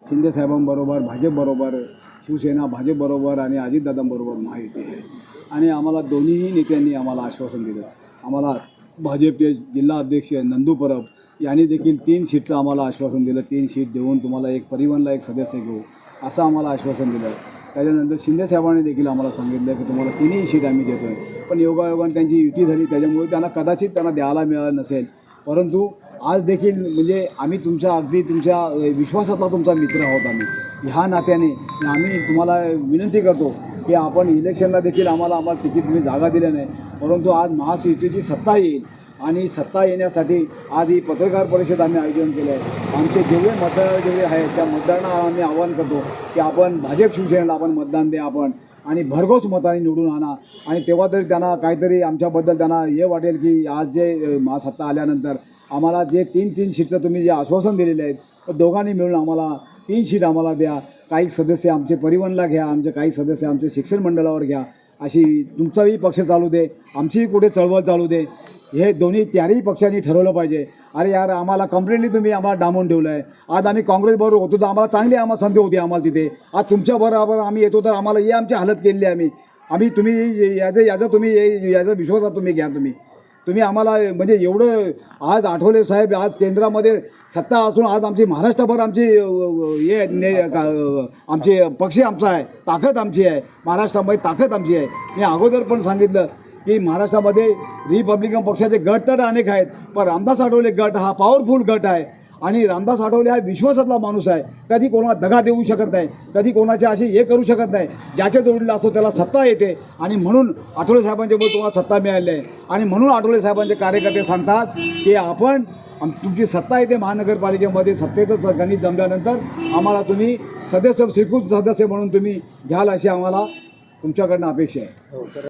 शिंदे साहेबांबरोबर, भाजपबरोबर, शिवसेना भाजपबरोबर आणि अजितदादांबरोबर महायुती आहे. आणि आम्हाला दोन्हीही नेत्यांनी आम्हाला आश्वासन दिलं. आम्हाला भाजपचे जिल्हा अध्यक्ष नंदू परब यांनी देखील 3 सीटचं आम्हाला आश्वासन दिलं. 3 सीट देऊन तुम्हाला एक परिवहनला एक सदस्य घेऊ असं आम्हाला आश्वासन दिलं. त्याच्यानंतर शिंदे साहेबांनी देखील आम्हाला सांगितलं की तुम्हाला 3ही सीट आम्ही देतो आहे. पण योगायोगाने त्यांची युती झाली, त्याच्यामुळे त्यांना कदाचित त्यांना द्यायला मिळालं नसेल. परंतु आज देखील म्हणजे आम्ही अगदी तुमच्या विश्वासातला तुमचा मित्र आहोत. आम्ही ह्या नात्याने आम्ही तुम्हाला विनंती करतो की आपण इलेक्शनला देखील आम्हाला तिकीट तुम्ही जागा दिल्या नाही, परंतु आज महायुतीची सत्ता येईल आणि सत्ता येण्यासाठी आज ही पत्रकार परिषद आम्ही आयोजन केलं आहे. आमचे जेवढे मतदार जेवढे आहेत त्या मतदारांना आम्ही आवाहन करतो की आपण भाजप शिवसेनेला आपण मतदान द्या आपण आणि भरघोस मताने निवडून आणा. आणि तेव्हा तरी त्यांना काहीतरी आमच्याबद्दल त्यांना हे वाटेल की आज जे महासत्ता आल्यानंतर आम्हाला जे 3 सीटचं तुम्ही जे आश्वासन दिलेले आहेत तर दोघांनी मिळून आम्हाला 3 सीट आम्हाला द्या. काही सदस्य आमचे परिवहनला घ्या, आमचे काही सदस्य आमचे शिक्षण मंडळावर घ्या. अशी तुमचाही पक्ष चालू दे, आमचीही कुठे चळवळ चालू दे. हे चारही पक्षांनी ठरवलं पाहिजे. अरे यार, आम्हाला कम्प्लिटली तुम्ही आम्हाला डांबून ठेवलं आहे. आज आम्ही काँग्रेसबरोबर होतो तर आम्हाला चांगली संधी होती आम्हाला तिथे. आज तुमच्याबरोबर आम्ही येतो तर आम्हाला हे आमची हालत केलेली आहे. तुम्ही याचा विश्वासात तुम्ही घ्या. तुम्ही आम्हाला म्हणजे एवढं आज आठवले साहेब आज केंद्रामध्ये सत्ता असून आज आमची महाराष्ट्रभर आमची आमचे पक्ष आमचा आहे, ताकद आमची आहे. महाराष्ट्रामध्ये ताकद आमची आहे. मी अगोदर पण सांगितलं की महाराष्ट्रामध्ये रिपब्लिकन पक्षाचे गट तर अनेक आहेत, पण रामदास आठवले गट हा पॉवरफुल गट आहे. आणि रामदास आठवले हा विश्वासातला माणूस आहे. कधी कोणाला दगा देऊ शकत नाही, कधी कोणाचे असे हे करू शकत नाही. ज्याच्या जोडीला असतो त्याला सत्ता येते. आणि म्हणून आठवले साहेबांच्यामुळे तुम्हाला सत्ता मिळाली आहे. आणि म्हणून आठवले साहेबांचे कार्यकर्ते सांगतात की आपण तुमची सत्ता येते महानगरपालिकेमध्ये. सत्तेतच गणित जमल्यानंतर आम्हाला तुम्ही स्वीकृत सदस्य म्हणून तुम्ही घ्याल अशी आम्हाला तुमच्याकडनं अपेक्षा आहे.